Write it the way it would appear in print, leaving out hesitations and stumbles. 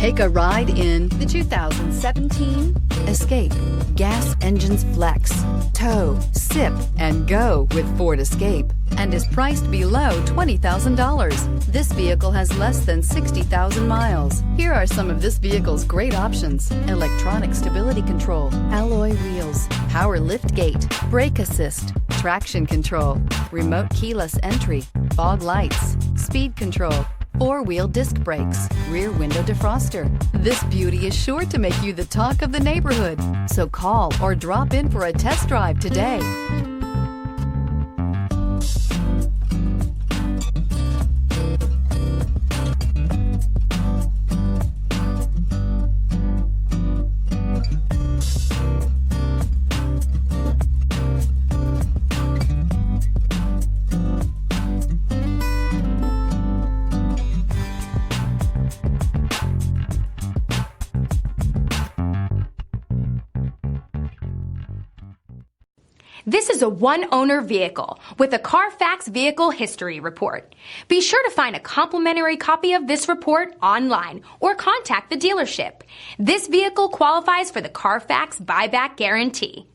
Take a ride in the 2017 Escape. Gas engines flex, tow, sip, and go with Ford Escape, and is priced below $20,000. This vehicle has less than 60,000 miles. Here are some of this vehicle's great options: electronic stability control, alloy wheels, power lift gate, brake assist, traction control, remote keyless entry, fog lights, speed control, four-wheel disc brakes, rear window defroster. This beauty is sure to make you the talk of the neighborhood. So call or drop in for a test drive today. This is a one-owner vehicle with a CARFAX Vehicle History Report. Be sure to find a complimentary copy of this report online or contact the dealership. This vehicle qualifies for the CARFAX Buyback Guarantee.